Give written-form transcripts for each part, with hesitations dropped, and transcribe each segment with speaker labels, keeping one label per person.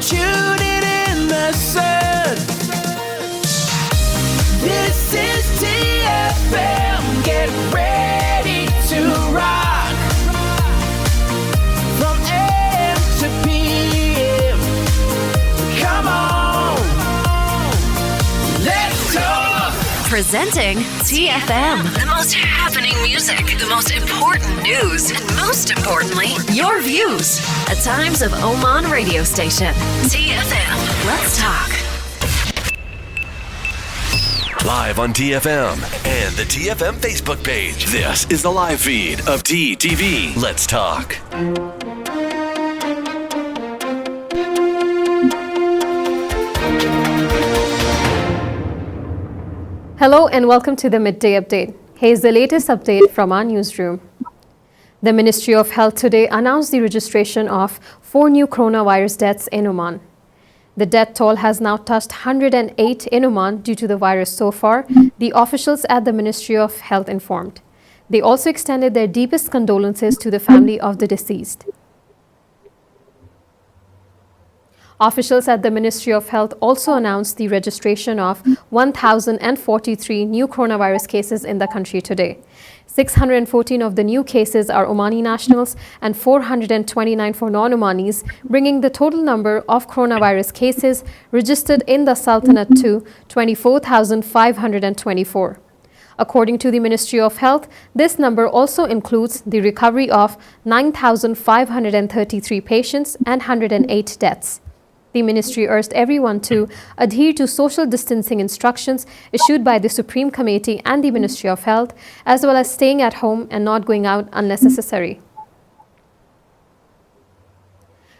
Speaker 1: tuning in the sun. This is TFM. Get ready to rock. From AM to PM. Come on. Let's talk.
Speaker 2: Presenting TFM. The most happening music, the most important news, and most importantly, your views. A Times of Oman radio station. TFM. Let's talk.
Speaker 3: Live on TFM and the TFM Facebook page. This is the live feed of TTV. Let's talk.
Speaker 4: Hello and welcome to the Midday Update. Here's the latest update from our newsroom. The Ministry of Health today announced the registration of 4 new coronavirus deaths in Oman. The death toll has now touched 108 in Oman due to the virus so far, the officials at the Ministry of Health informed. They also extended their deepest condolences to the family of the deceased. Officials at the Ministry of Health also announced the registration of 1,043 new coronavirus cases in the country today. 614 of the new cases are Omani nationals and 429 for non-Omanis, bringing the total number of coronavirus cases registered in the Sultanate to 24,524. According to the Ministry of Health, this number also includes the recovery of 9,533 patients and 108 deaths. The ministry urged everyone to adhere to social distancing instructions issued by the Supreme Committee and the Ministry of Health, as well as staying at home and not going out unless necessary.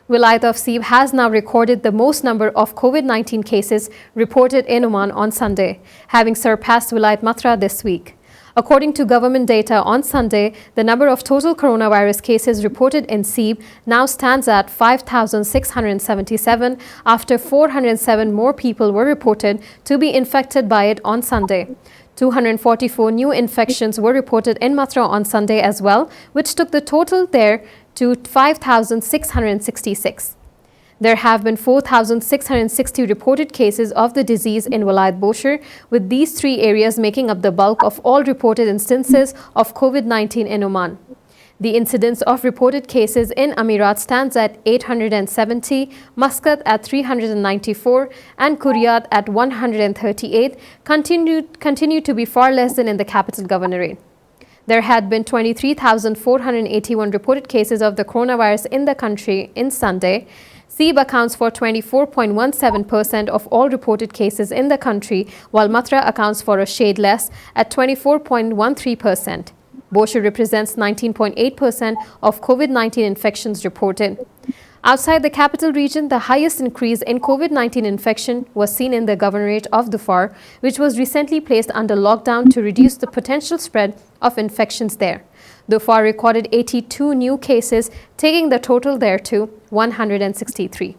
Speaker 4: Wilayat of Sib has now recorded the most number of COVID-19 cases reported in Oman on Sunday, having surpassed Wilayat Matra this week. According to government data on Sunday, the number of total coronavirus cases reported in Sib now stands at 5,677 after 407 more people were reported to be infected by it on Sunday. 244 new infections were reported in Matra on Sunday as well, which took the total there to 5,666. There have been 4,660 reported cases of the disease in Wilayat Boshar, with these three areas making up the bulk of all reported instances of COVID-19 in Oman. The incidence of reported cases in Amirat stands at 870, Muscat at 394, and Kuryat at 138, continue to be far less than in the capital governorate. There had been 23,481 reported cases of the coronavirus in the country in Sunday. Sib accounts for 24.17% of all reported cases in the country, while Matra accounts for a shade less at 24.13%. Boshar represents 19.8% of COVID-19 infections reported. Outside the capital region, the highest increase in COVID-19 infection was seen in the governorate of Dhofar, which was recently placed under lockdown to reduce the potential spread of infections there. Dhofar recorded 82 new cases, taking the total there to 163.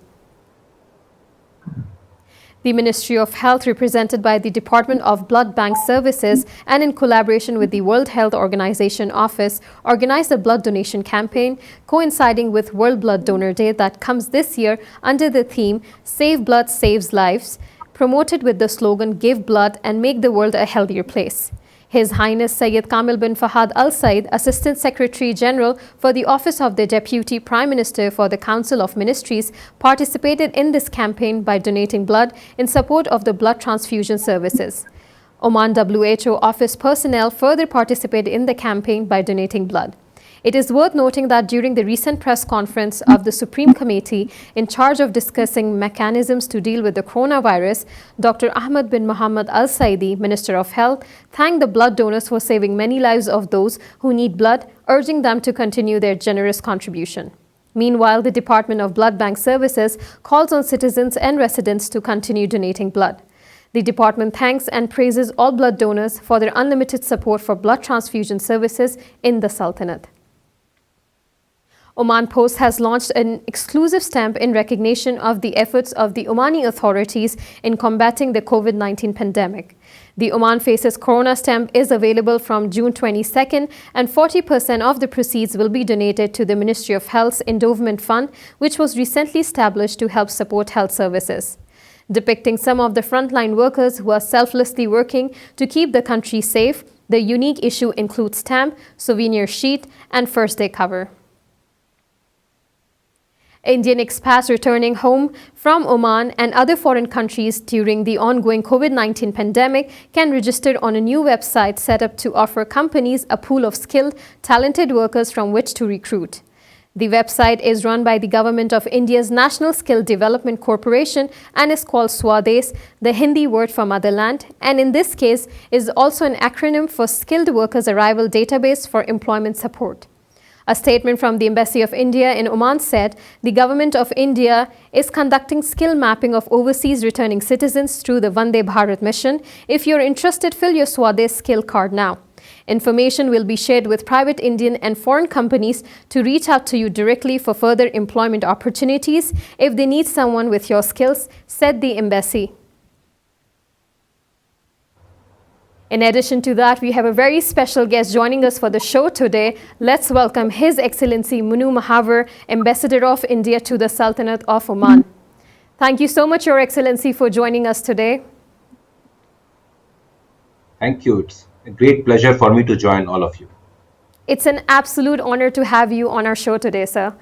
Speaker 4: The Ministry of Health, represented by the Department of Blood Bank Services and in collaboration with the World Health Organization Office, organized a blood donation campaign coinciding with World Blood Donor Day that comes this year under the theme Save Blood Saves Lives, promoted with the slogan Give Blood and Make the World a Healthier Place. His Highness Sayyid Kamil bin Fahad Al Said, Assistant Secretary General for the Office of the Deputy Prime Minister for the Council of Ministries, participated in this campaign by donating blood in support of the blood transfusion services. Oman WHO office personnel further participated in the campaign by donating blood. It is worth noting that during the recent press conference of the Supreme Committee in charge of discussing mechanisms to deal with the coronavirus, Dr. Ahmad bin Muhammad Al Saidi, Minister of Health, thanked the blood donors for saving many lives of those who need blood, urging them to continue their generous contribution. Meanwhile, the Department of Blood Bank Services calls on citizens and residents to continue donating blood. The department thanks and praises all blood donors for their unlimited support for blood transfusion services in the Sultanate. Oman Post has launched an exclusive stamp in recognition of the efforts of the Omani authorities in combating the COVID-19 pandemic. The Oman Faces Corona stamp is available from June 22nd, and 40% of the proceeds will be donated to the Ministry of Health's Endowment Fund, which was recently established to help support health services. Depicting some of the frontline workers who are selflessly working to keep the country safe, the unique issue includes stamp, souvenir sheet, and first day cover. Indian expats returning home from Oman and other foreign countries during the ongoing COVID-19 pandemic can register on a new website set up to offer companies a pool of skilled, talented workers from which to recruit. The website is run by the Government of India's National Skill Development Corporation and is called Swades, the Hindi word for motherland, and in this case is also an acronym for Skilled Workers Arrival Database for Employment Support. A statement from the Embassy of India in Oman said the Government of India is conducting skill mapping of overseas returning citizens through the Vande Bharat Mission. If you're interested, fill your Swades skill card now. Information will be shared with private Indian and foreign companies to reach out to you directly for further employment opportunities if they need someone with your skills, said the embassy. In addition to that, we have a very special guest joining us for the show today. Let's welcome His Excellency Munu Mahawar, Ambassador of India to the Sultanate of Oman. Thank you so much, Your Excellency, for joining us today.
Speaker 5: Thank you. It's a great pleasure for me to join all of you.
Speaker 4: It's an absolute honor to have you on our show today, sir.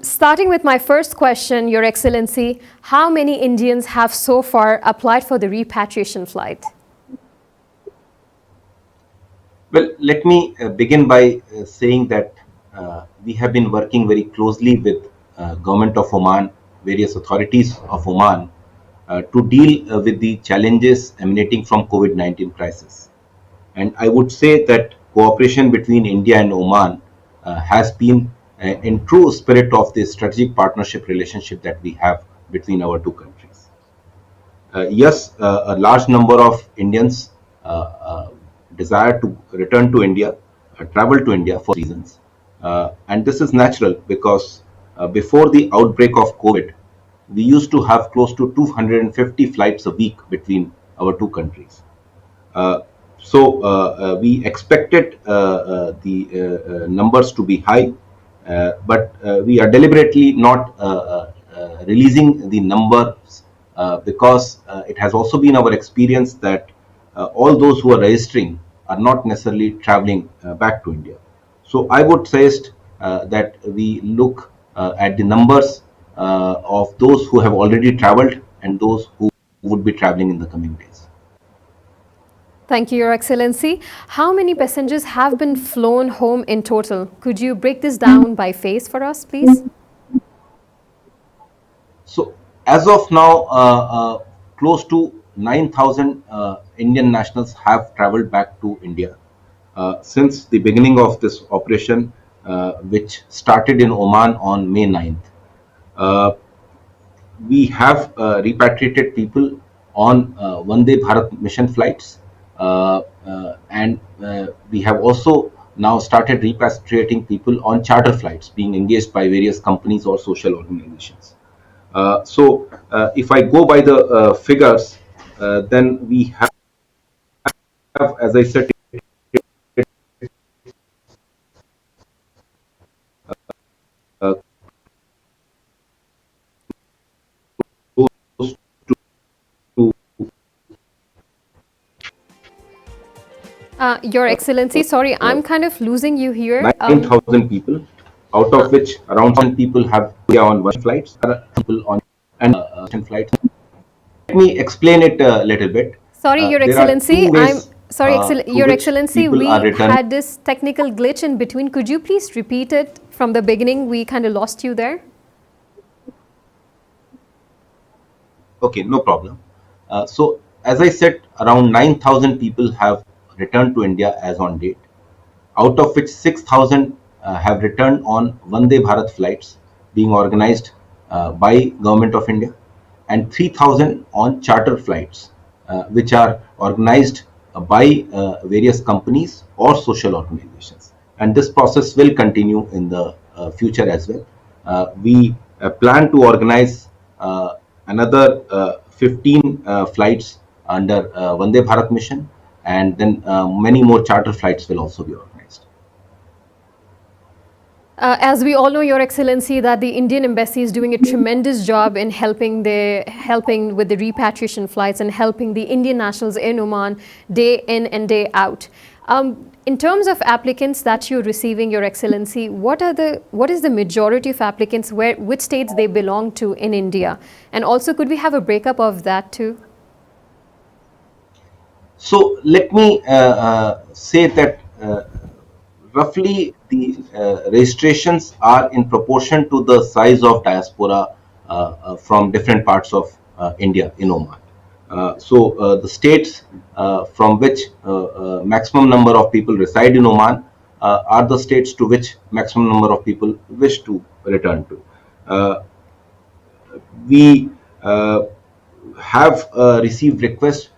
Speaker 4: Starting with my first question, Your Excellency, how many Indians have so far applied for the repatriation flight?
Speaker 5: Well, let me begin by saying that we have been working very closely with Government of Oman, various authorities of Oman, to deal with the challenges emanating from COVID-19 crisis. And I would say that cooperation between India and Oman has been in true spirit of the strategic partnership relationship that we have between our two countries. Yes, a large number of Indians desire to return to India, travel to India for reasons. And this is natural because before the outbreak of COVID, we used to have close to 250 flights a week between our two countries. So we expected the numbers to be high, but we are deliberately not releasing the numbers because it has also been our experience that all those who are registering are not necessarily traveling back to India. So I would suggest that we look at the numbers of those who have already traveled and those who would be traveling in the coming days.
Speaker 4: Thank you, Your Excellency. How many passengers have been flown home in total? Could you break this down by phase for us, please?
Speaker 5: So as of now, close to 9,000 Indian nationals have traveled back to India since the beginning of this operation, which started in Oman on May 9th. We have repatriated people on Vande Bharat Mission flights, and we have also now started repatriating people on charter flights being engaged by various companies or social organizations. So if I go by the figures, then we have, as I said, close to
Speaker 4: Your Excellency, sorry, I'm kind of losing you here.
Speaker 5: 9,000 people, out of which around 1,000 people have on one flights, other people on and flights. Let me explain it a little bit.
Speaker 4: Sorry, Your
Speaker 5: There are
Speaker 4: Excellency,
Speaker 5: two ways,
Speaker 4: Your
Speaker 5: which
Speaker 4: Excellency,
Speaker 5: people
Speaker 4: we
Speaker 5: are returning.
Speaker 4: had this technical glitch in between. Could you please repeat it from the beginning? We kind of lost you there.
Speaker 5: Okay, no problem. So, as I said, around 9,000 people have returned to India as on date, out of which 6,000 have returned on Vande Bharat flights being organized by Government of India, and 3,000 on charter flights, which are organized by various companies or social organizations. And this process will continue in the future as well. We plan to organize another 15 flights under Vande Bharat Mission, and then many more charter flights will also be organized.
Speaker 4: As we all know, Your Excellency, that the Indian Embassy is doing a tremendous job in helping with the repatriation flights and helping the Indian nationals in Oman day in and day out. In terms of applicants that you're receiving, Your Excellency, what is the majority of applicants, which states they belong to in India? And also, could we have a breakup of that too?
Speaker 5: So let me say that roughly the registrations are in proportion to the size of diaspora from different parts of India in Oman. So the states from which maximum number of people reside in Oman are the states to which maximum number of people wish to return to. We have received requests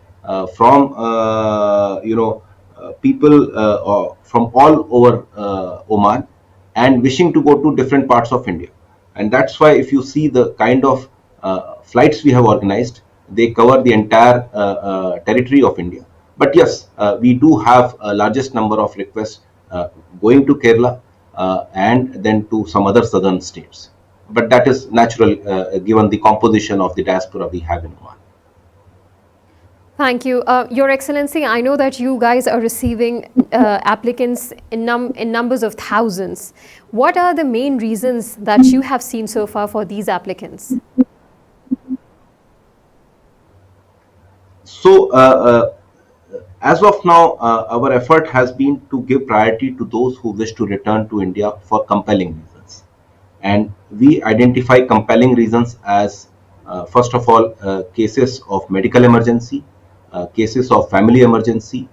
Speaker 5: from people from all over Oman and wishing to go to different parts of India, and that's why if you see the kind of flights we have organized, they cover the entire territory of India. But yes, we do have a largest number of requests going to Kerala and then to some other southern states. But that is natural given the composition of the diaspora we have in Oman.
Speaker 4: Thank you. Your Excellency, I know that you guys are receiving applicants in numbers of thousands. What are the main reasons that you have seen so far for these applicants?
Speaker 5: So, as of now, our effort has been to give priority to those who wish to return to India for compelling reasons. And we identify compelling reasons as, first of all, cases of medical emergency, cases of family emergency,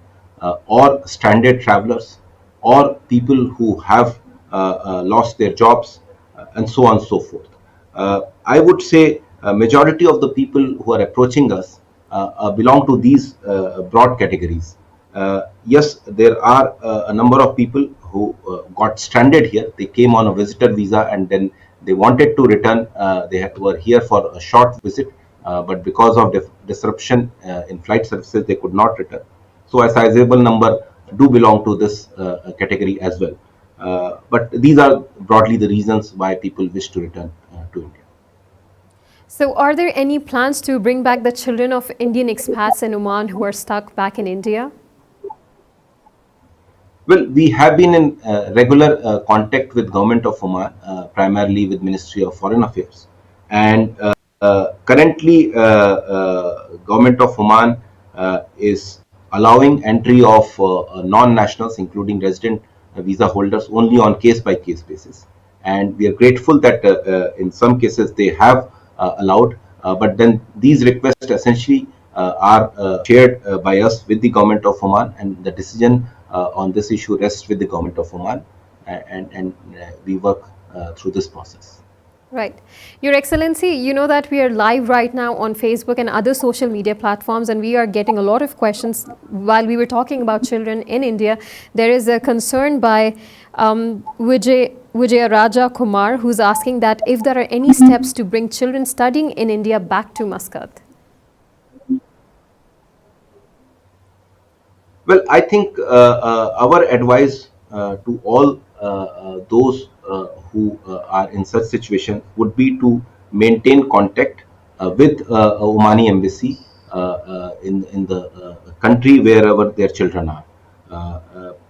Speaker 5: or stranded travelers, or people who have lost their jobs, and so on and so forth. I would say a majority of the people who are approaching us belong to these broad categories. Yes, there are a number of people who got stranded here. They came on a visitor visa and then they wanted to return. They were here for a short visit, but because of disruption in flight services, they could not return. So a sizable number do belong to this category as well. But these are broadly the reasons why people wish to return to India.
Speaker 4: So are there any plans to bring back the children of Indian expats in Oman who are stuck back in India?
Speaker 5: Well, we have been in regular contact with Government of Oman, primarily with Ministry of Foreign Affairs. And currently, Government of Oman is allowing entry of non-nationals, including resident visa holders, only on case-by-case basis. And we are grateful that in some cases they have allowed, but then these requests essentially are shared by us with the Government of Oman, and the decision on this issue rests with the Government of Oman, and we work through this process.
Speaker 4: Right. Your Excellency, you know that we are live right now on Facebook and other social media platforms, and we are getting a lot of questions. While we were talking about children in India, there is a concern by Vijay Raja Kumar, who's asking that if there are any steps to bring children studying in India back to Muscat.
Speaker 5: Well, I think our advice to all those who are in such situation would be to maintain contact with Omani embassy in the country wherever their children are,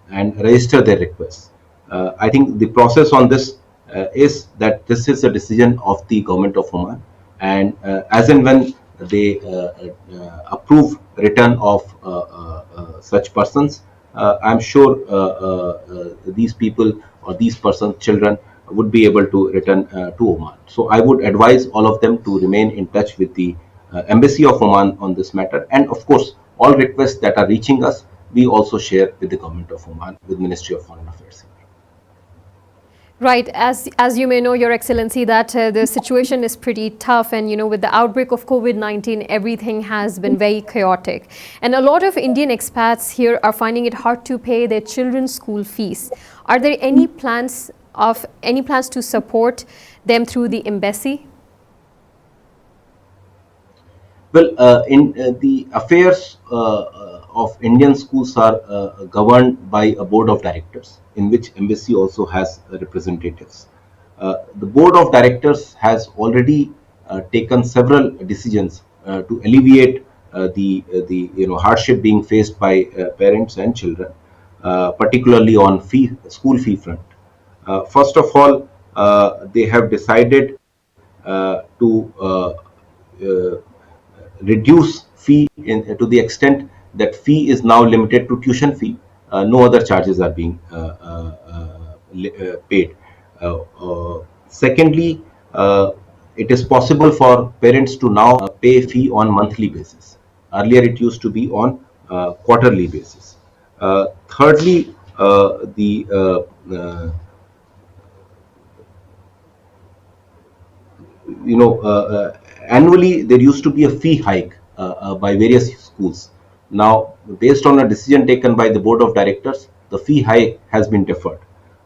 Speaker 5: and register their requests. I think the process on this is that this is a decision of the Government of Oman, and as and when they approve return of such persons, I'm sure these people or these persons, children, would be able to return to Oman. So I would advise all of them to remain in touch with the Embassy of Oman on this matter. And of course, all requests that are reaching us, we also share with the Government of Oman, with Ministry of Foreign Affairs.
Speaker 4: Right, as you may know, Your Excellency, that the situation is pretty tough, and with the outbreak of COVID-19, everything has been very chaotic. And a lot of Indian expats here are finding it hard to pay their children's school fees. Are there any plans of any plans to support them through the embassy?
Speaker 5: Well, the affairs of Indian schools are governed by a board of directors, in which embassy also has representatives. The board of directors has already taken several decisions to alleviate the hardship being faced by parents and children, particularly on school fee front. First of all, they have decided to reduce fee to the extent that fee is now limited to tuition fee. No other charges are being paid. Secondly, it is possible for parents to now pay fee on monthly basis. Earlier, it used to be on quarterly basis. Thirdly, the annually there used to be a fee hike by various schools. Now, based on a decision taken by the board of directors, the fee hike has been deferred.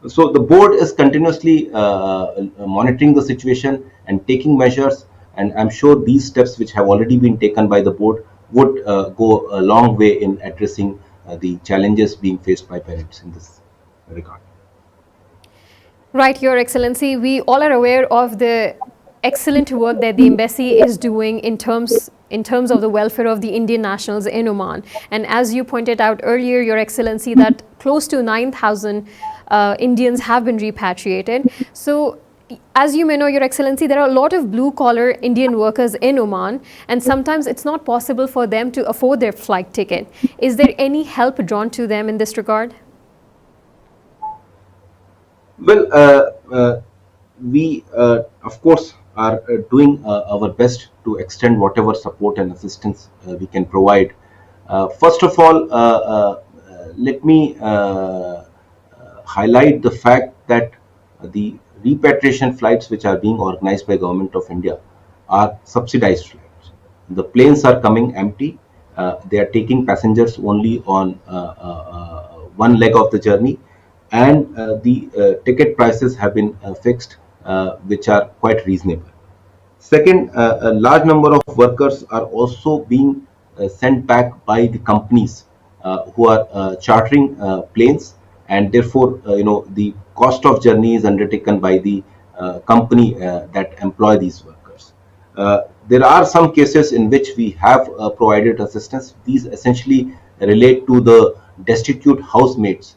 Speaker 5: So the board is continuously monitoring the situation and taking measures, and I'm sure these steps which have already been taken by the board would go a long way in addressing the challenges being faced by parents in this regard.
Speaker 4: Right, Your Excellency. We all are aware of the excellent work that the embassy is doing in terms of the welfare of the Indian nationals in Oman. And as you pointed out earlier, Your Excellency, that close to 9,000 Indians have been repatriated. So, as you may know, Your Excellency, there are a lot of blue-collar Indian workers in Oman, and sometimes it's not possible for them to afford their flight ticket. Is there any help drawn to them in this regard?
Speaker 5: Well, we of course are doing our best to extend whatever support and assistance we can provide. First of all, let me highlight the fact that the repatriation flights which are being organized by Government of India are subsidized flights. The planes are coming empty. They are taking passengers only on one leg of the journey, and the ticket prices have been fixed, which are quite reasonable. Second, a large number of workers are also being sent back by the companies who are chartering planes, and therefore, the cost of journey is undertaken by the company that employ these workers. There are some cases in which we have provided assistance. These essentially relate to the destitute housemates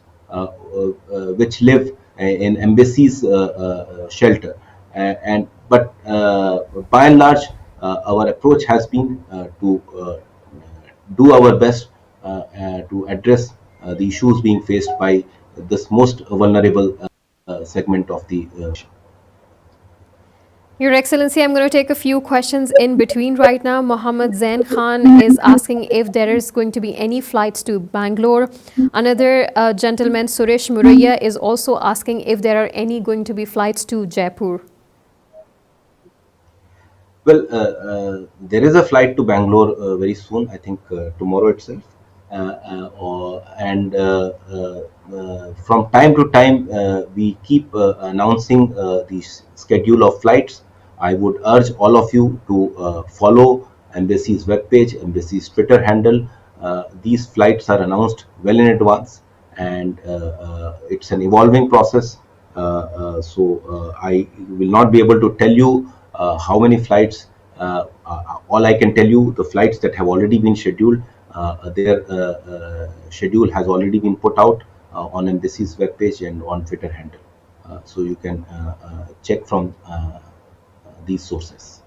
Speaker 5: which live in embassies shelter, and but by and large our approach has been to do our best to address the issues being faced by this most vulnerable segment of the
Speaker 4: Your Excellency, I'm going to take a few questions in between right now. Mohammed Zain Khan is asking if there is going to be any flights to Bangalore. Another gentleman, Suresh Muraya, is also asking if there are any going to be flights to Jaipur.
Speaker 5: Well, there is a flight to Bangalore very soon, I think tomorrow itself. And from time to time, we keep announcing the schedule of flights. I would urge all of you to follow Embassy's webpage, Embassy's Twitter handle. These flights are announced well in advance, and it's an evolving process. So I will not be able to tell you how many flights. All I can tell you, the flights that have already been scheduled, their schedule has already been put out on Embassy's webpage and on Twitter handle. So you can check from these sources.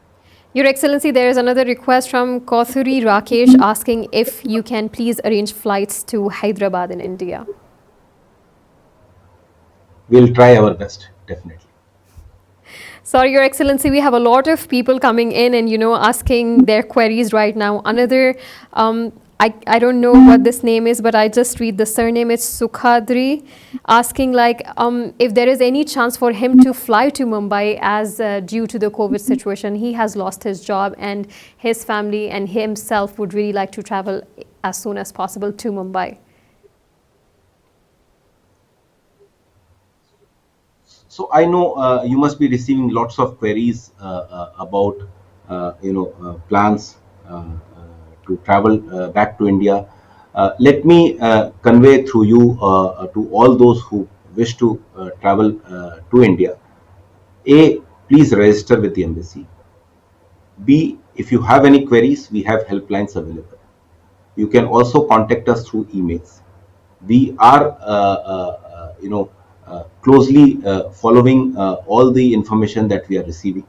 Speaker 4: Your Excellency, there is another request from Kauthuri Rakesh asking if you can please arrange flights to Hyderabad in India.
Speaker 5: We'll try our best, definitely.
Speaker 4: Sorry, Your Excellency, we have a lot of people coming in and, asking their queries right now. Another, I don't know what this name is, but I just read the surname. It's Sukhadri, asking if there is any chance for him to fly to Mumbai as due to the COVID situation. He has lost his job, and his family and himself would really like to travel as soon as possible to Mumbai.
Speaker 5: So I know you must be receiving lots of queries about plans to travel back to India. Let me convey through you to all those who wish to travel to India. A, please register with the embassy. B, if you have any queries, we have helplines available. You can also contact us through emails. We are closely following all the information that we are receiving.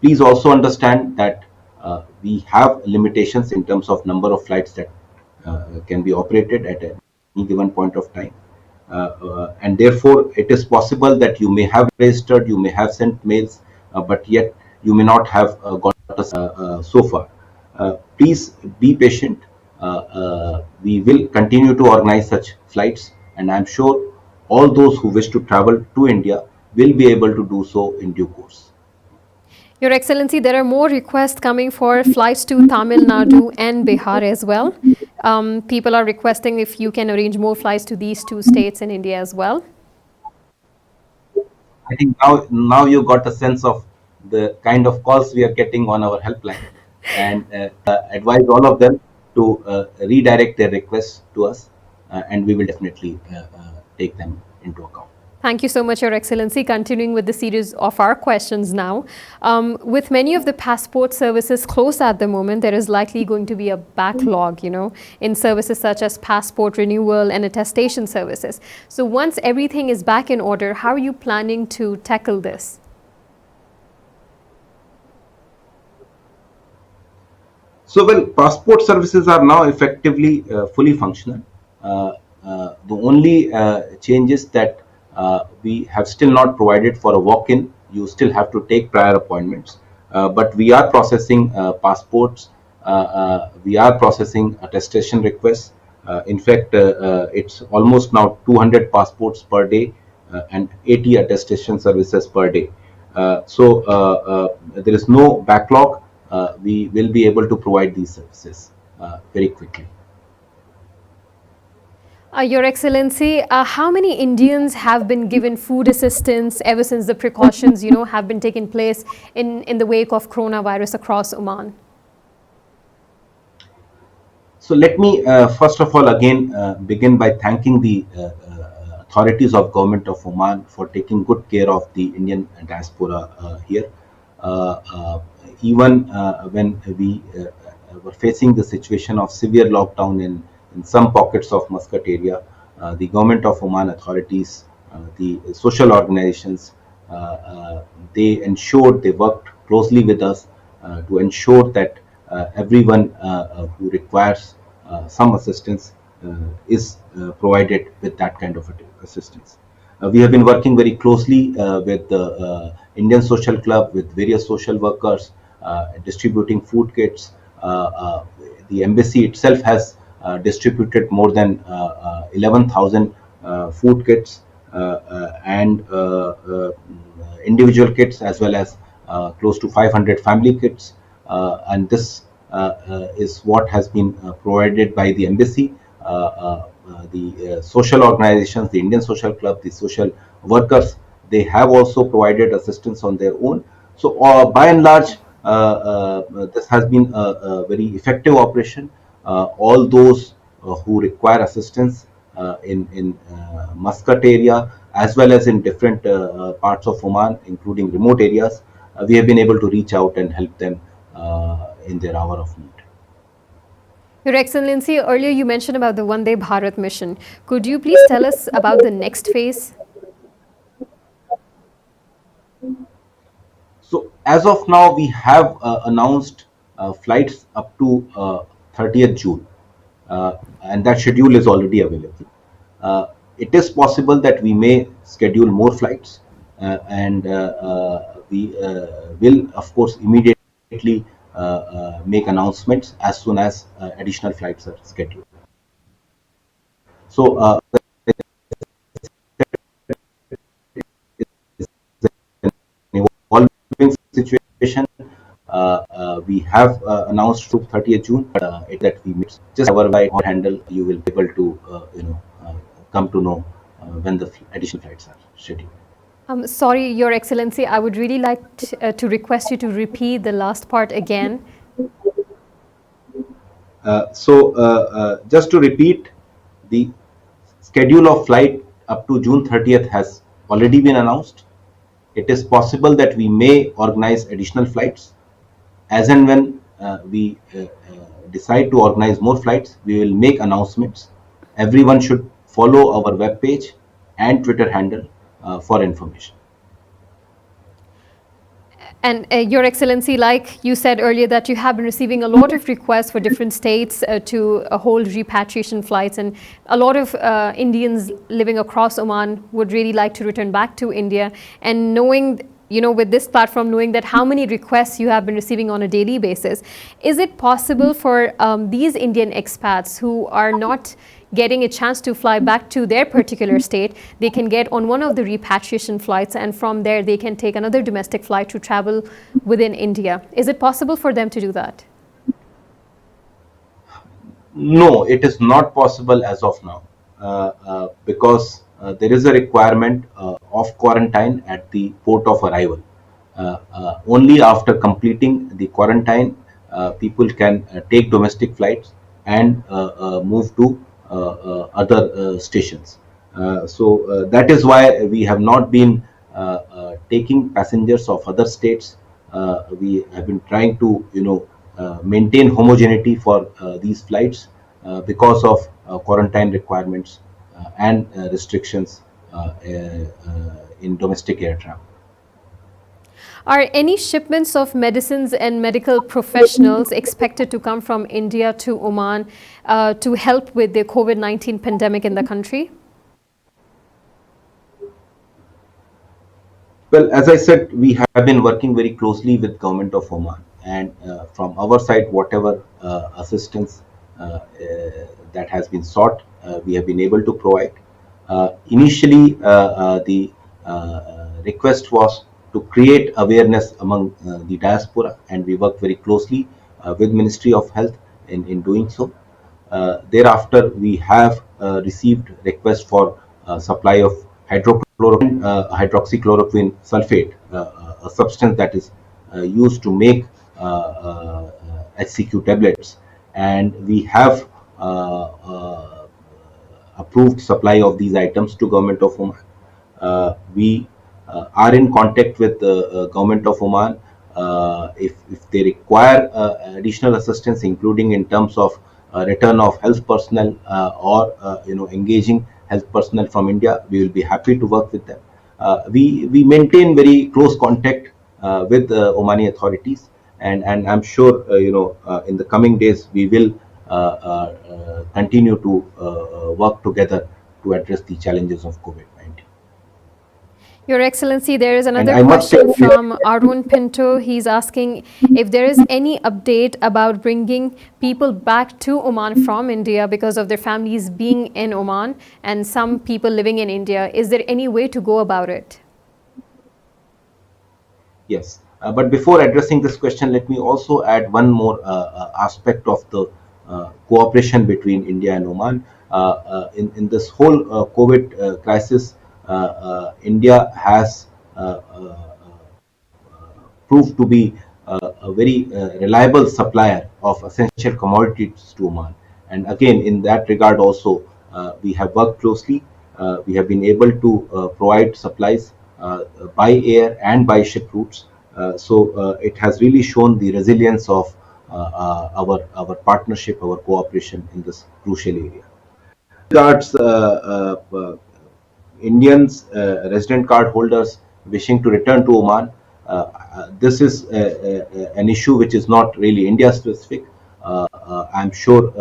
Speaker 5: Please also understand that we have limitations in terms of number of flights that can be operated at any given point of time. And therefore, it is possible that you may have registered, you may have sent mails, but yet you may not have got us so far. Please be patient. We will continue to organize such flights, and I'm sure all those who wish to travel to India will be able to do so in due course.
Speaker 4: Your Excellency, there are more requests coming for flights to Tamil Nadu and Bihar as well. People are requesting if you can arrange more flights to these two states in India as well.
Speaker 5: I think now you got a sense of the kind of calls we are getting on our helpline, and advise all of them to redirect their requests to us, and we will definitely take them into account.
Speaker 4: Thank you so much, Your Excellency. Continuing with the series of our questions now. With many of the passport services closed at the moment, there is likely going to be a backlog, in services such as passport renewal and attestation services. So once everything is back in order, how are you planning to tackle this?
Speaker 5: So, well, passport services are now effectively fully functional. The only change is that we have still not provided for a walk-in. You still have to take prior appointments. But we are processing passports. We are processing attestation requests. In fact, it's almost now 200 passports per day and 80 attestation services per day. There is no backlog. We will be able to provide these services very quickly.
Speaker 4: Your Excellency, how many Indians have been given food assistance ever since the precautions, have been taken place in the wake of coronavirus across Oman?
Speaker 5: So let me first of all again begin by thanking the authorities of Government of Oman for taking good care of the Indian diaspora here. Even when we were facing the situation of severe lockdown in some pockets of Muscat area, the Government of Oman authorities, the social organizations, they worked closely with us to ensure that everyone who requires some assistance is provided with that kind of assistance. We have been working very closely with the Indian Social Club, with various social workers, distributing food kits. The embassy itself has distributed more than 11,000 food kits and individual kits, as well as close to 500 family kits. And this is what has been provided by the embassy. The social organizations, the Indian Social Club, the social workers, they have also provided assistance on their own. So by and large, this has been a very effective operation. All those who require assistance in Muscat area, as well as in different parts of Oman, including remote areas, we have been able to reach out and help them in their hour of need.
Speaker 4: Your Excellency, earlier you mentioned about the Vande Bharat Mission. Could you please tell us about the next phase?
Speaker 5: So as of now, we have announced flights up to 30th June, and that schedule is already available. It is possible that we may schedule more flights, and we will, of course, immediately make announcements as soon as additional flights are scheduled. So evolving situation. We have announced to 30th June that we meet. Just our by on handle, you will be able to come to know when the additional flights are scheduled.
Speaker 4: Sorry, Your Excellency, I would really like to request you to repeat the last part again.
Speaker 5: Just to repeat, the schedule of flight up to June 30th has already been announced. It is possible that we may organize additional flights. As and when we decide to organize more flights, we will make announcements. Everyone should follow our web page and Twitter handle for information.
Speaker 4: And Your Excellency, like you said earlier, that you have been receiving a lot of requests for different states to hold repatriation flights, and a lot of Indians living across Oman would really like to return back to India. And knowing, with this platform, knowing that how many requests you have been receiving on a daily basis, is it possible for these Indian expats who are not getting a chance to fly back to their particular state, they can get on one of the repatriation flights, and from there they can take another domestic flight to travel within India? Is it possible for them to do that?
Speaker 5: No, it is not possible as of now because there is a requirement of quarantine at the port of arrival. Only after completing the quarantine, people can take domestic flights and move to other stations. That is why we have not been taking passengers of other states. We have been trying to, maintain homogeneity for these flights because of quarantine requirements and restrictions in domestic air travel.
Speaker 4: Are any shipments of medicines and medical professionals expected to come from India to Oman to help with the COVID-19 pandemic in the country?
Speaker 5: Well, as I said, we have been working very closely with government of Oman, and from our side, whatever assistance that has been sought, we have been able to provide. Initially, the request was to create awareness among the diaspora, and we worked very closely with Ministry of Health in doing so. Thereafter, we have received requests for supply of hydroxychloroquine sulfate, a substance that is used to make HCQ tablets, and we have approved supply of these items to government of Oman. We are in contact with the government of Oman if they require additional assistance, including in terms of return of health personnel or engaging health personnel from India. We will be happy to work with them. We maintain very close contact with the Omani authorities, and I'm sure in the coming days we will continue to work together to address the challenges of COVID-19.
Speaker 4: Your Excellency, there is another
Speaker 5: I must
Speaker 4: question
Speaker 5: say-
Speaker 4: from Arun Pinto. He's asking if there is any update about bringing people back to Oman from India because of their families being in Oman and some people living in India. Is there any way to go about it?
Speaker 5: Yes, but before addressing this question, let me also add one more aspect of the cooperation between India and Oman. In this whole COVID crisis, India has proved to be a very reliable supplier of essential commodities to Oman. And again, in that regard also, we have worked closely. We have been able to provide supplies by air and by ship routes. So it has really shown the resilience of our partnership, our cooperation in this crucial area. Regards Indians, resident card holders wishing to return to Oman, this is an issue which is not really India specific. I'm sure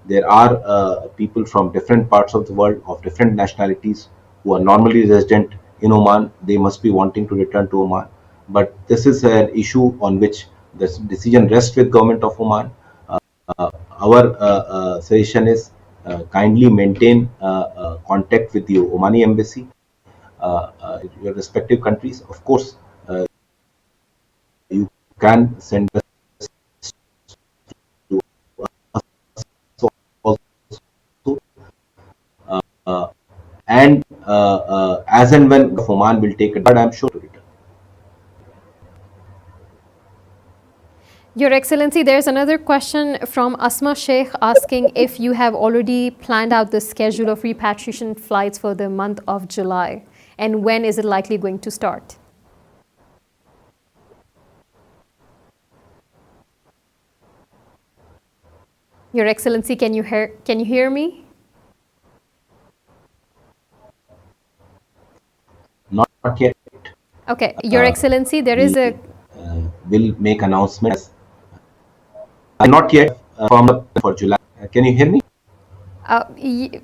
Speaker 5: there are people from different parts of the world of different nationalities who are normally resident in Oman. They must be wanting to return to Oman, but this is an issue on which the decision rests with government of Oman. Our suggestion is kindly maintain contact with the Omani embassy, your respective countries. Of course, you can send us to us also, and as and when Oman will take it, I'm sure to return.
Speaker 4: Your Excellency, there's another question from Asma Sheikh asking if you have already planned out the schedule of repatriation flights for the month of July, and when is it likely going to start? Your Excellency, can you hear me?
Speaker 5: Not yet.
Speaker 4: Okay, Your Excellency, there is
Speaker 5: We
Speaker 4: a
Speaker 5: will make announcements. Not yet firmed up for July. Can you hear me?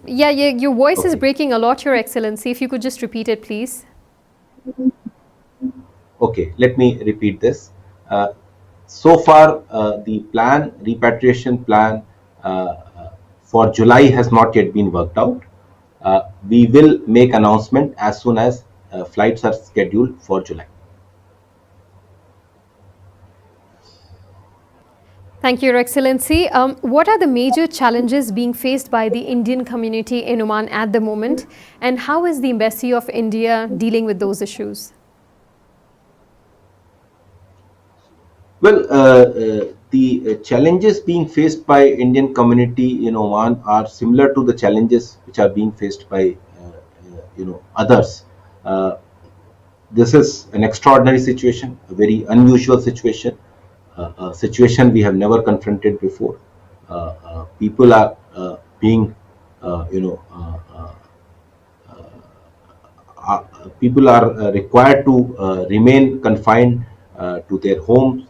Speaker 4: yeah, your voice is
Speaker 5: Okay.
Speaker 4: breaking a lot, Your Excellency. If you could just repeat it, please.
Speaker 5: Okay, let me repeat this. Uh, so far, the repatriation plan for July has not yet been worked out. We will make announcement as soon as flights are scheduled for July.
Speaker 4: Thank you, Your Excellency. What are the major challenges being faced by the Indian community in Oman at the moment, and how is the Embassy of India dealing with those issues?
Speaker 5: Well, the challenges being faced by Indian community in Oman are similar to the challenges which are being faced by others. Uh, this is an extraordinary situation, a very unusual situation, a situation we have never confronted before. People are being, uh, you know, uh, uh, uh, people are required to remain confined to their homes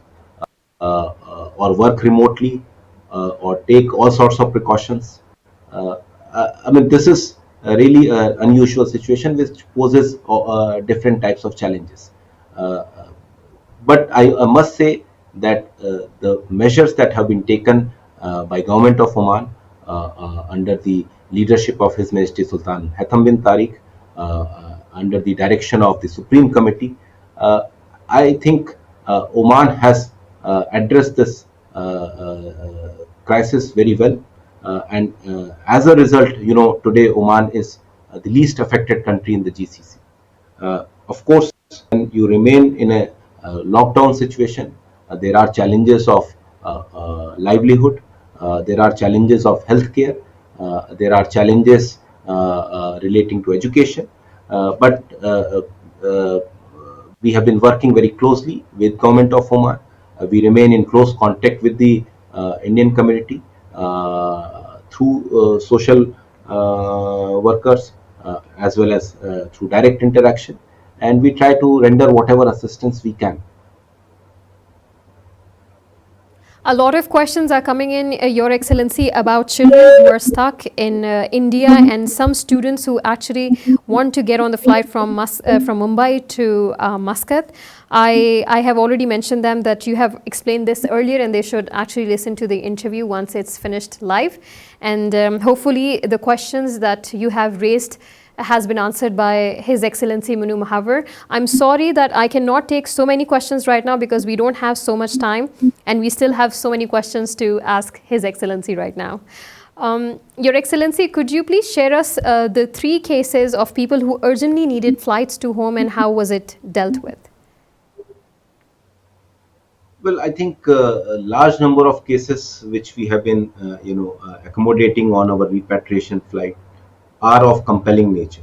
Speaker 5: or work remotely or take all sorts of precautions. Uh, I mean, this is a really unusual situation which poses different types of challenges. Uh, but I must say that the measures that have been taken by government of Oman under the leadership of His Majesty Sultan Haitham bin Tariq, under the direction of the Supreme Committee, I think Oman has addressed this crisis very well. And as a result, today Oman is the least affected country in the GCC. Of course, when you remain in a lockdown situation, there are challenges of livelihood, there are challenges of healthcare, there are challenges relating to education. But we have been working very closely with government of Oman. We remain in close contact with the Indian community through social workers as well as through direct interaction, and we try to render whatever assistance we can.
Speaker 4: A lot of questions are coming in, Your Excellency, about children who are stuck in India and some students who actually want to get on the flight from Mumbai to Muscat. I have already mentioned them that you have explained this earlier, and they should actually listen to the interview once it's finished live. And hopefully the questions that you have raised has been answered by His Excellency Munu Mahawar. I'm sorry that I cannot take so many questions right now because we don't have so much time and we still have so many questions to ask His Excellency right now. Your Excellency, could you please share us the 3 cases of people who urgently needed flights to home and how was it dealt with?
Speaker 5: Well, I think a large number of cases which we have been, accommodating on our repatriation flight are of compelling nature.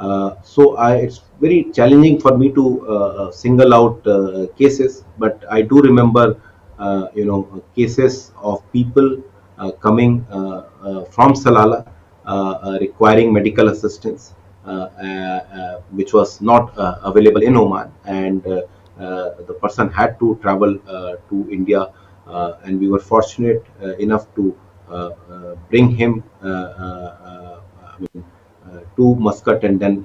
Speaker 5: It's very challenging for me to single out cases, but I do remember, cases of people coming from Salala requiring medical assistance, which was not available in Oman, and the person had to travel to India, and we were fortunate enough to bring him to Muscat and then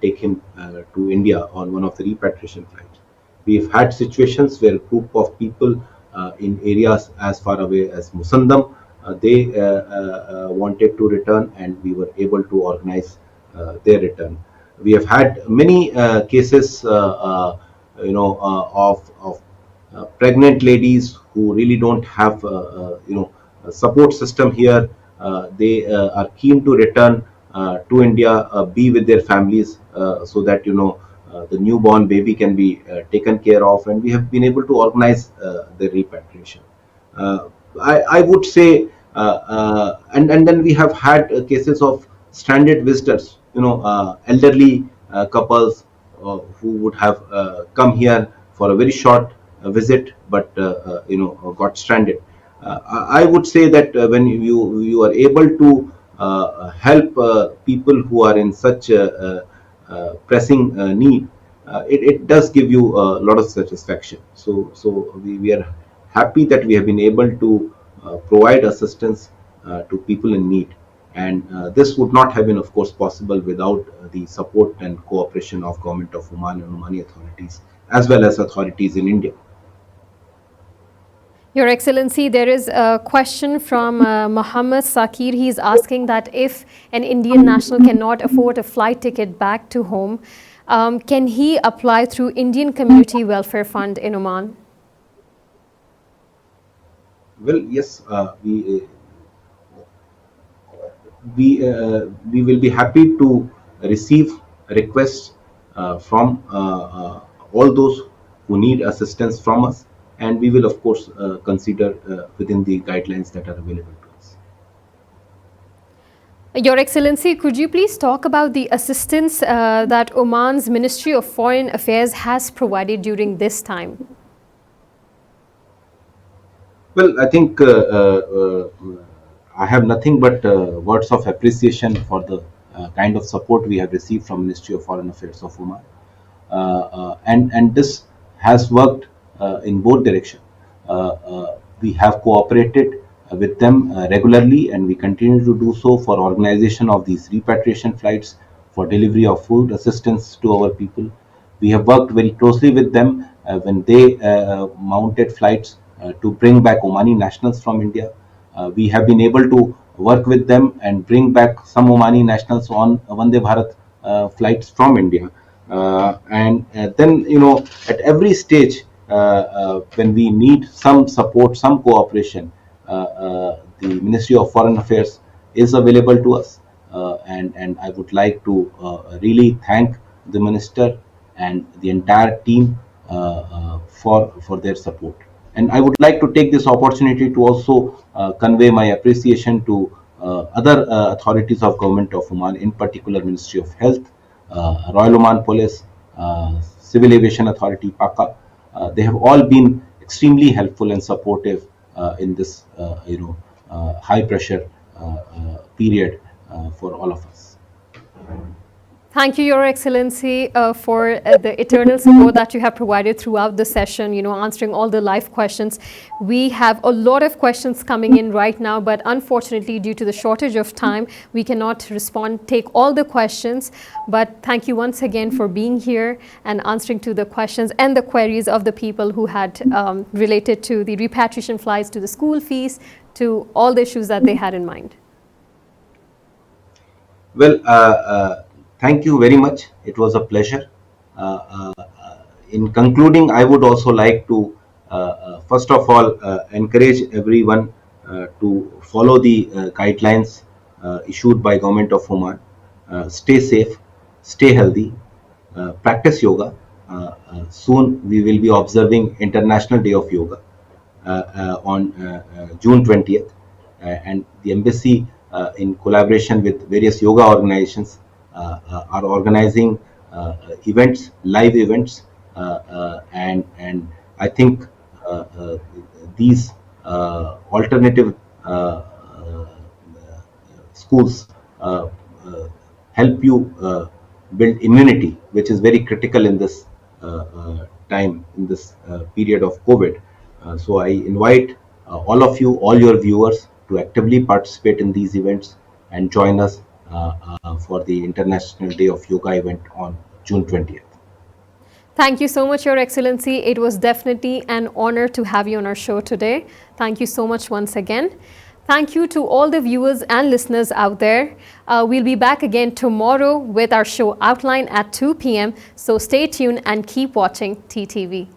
Speaker 5: take him to India on one of the repatriation flights. We've had situations where a group of people in areas as far away as Musandam, they wanted to return, and we were able to organize their return. We have had many cases, of pregnant ladies who really don't have, a support system here. They are keen to return to India, be with their families, so that the newborn baby can be taken care of, and we have been able to organize the repatriation. Uh, I would say, and then we have had cases of stranded visitors, elderly couples who would have come here for a very short visit, but got stranded. I would say that when you are able to help people who are in such pressing need, it does give you a lot of satisfaction. So we are happy that we have been able to provide assistance to people in need. And this would not have been, of course, possible without the support and cooperation of Government of Oman and Omani authorities, as well as authorities in India.
Speaker 4: Your Excellency, there is a question from Muhammad Sakir. He's asking that if an Indian national cannot afford a flight ticket back to home, can he apply through Indian Community Welfare Fund in Oman?
Speaker 5: Well, yes, we will be happy to receive requests from all those who need assistance from us, and we will, of course, consider within the guidelines that are available to us.
Speaker 4: Your Excellency, could you please talk about the assistance that Oman's Ministry of Foreign Affairs has provided during this time?
Speaker 5: Well, I think I have nothing but words of appreciation for the kind of support we have received from Ministry of Foreign Affairs of Oman, and this has worked in both directions. We have cooperated with them regularly, and we continue to do so for organization of these repatriation flights, for delivery of food assistance to our people. We have worked very closely with them when they mounted flights to bring back Omani nationals from India. We have been able to work with them and bring back some Omani nationals on Vande Bharat flights from India. And then, at every stage, when we need some support, some cooperation, the Ministry of Foreign Affairs is available to us. And I would like to really thank the Minister and the entire team for their support. And I would like to take this opportunity to also convey my appreciation to other authorities of Government of Oman, in particular Ministry of Health, Royal Oman Police, Civil Aviation Authority, PACA. They have all been extremely helpful and supportive in this, high pressure period for all of us.
Speaker 4: Thank you, Your Excellency, for the eternal support that you have provided throughout the session, answering all the live questions. We have a lot of questions coming in right now, but unfortunately, due to the shortage of time, we cannot take all the questions. But thank you once again for being here and answering to the questions and the queries of the people who had related to the repatriation flights, to the school fees, to all the issues that they had in mind.
Speaker 5: Well, thank you very much. It was a pleasure. In concluding, I would also like to, first of all, encourage everyone to follow the guidelines issued by Government of Oman. Stay safe, stay healthy, practice yoga. Soon we will be observing International Day of Yoga on June 20th, and the embassy, in collaboration with various yoga organizations, are organizing events, live events, and I think these alternative schools help you build immunity, which is very critical in this time, in this period of COVID. So I invite all of you, all your viewers, to actively participate in these events and join us for the International Day of Yoga event on June 20th.
Speaker 4: Thank you so much, Your Excellency. It was definitely an honor to have you on our show today. Thank you so much once again. Thank you to all the viewers and listeners out there. We'll be back again tomorrow with our show Outline at 2 p.m. So stay tuned and keep watching TTV.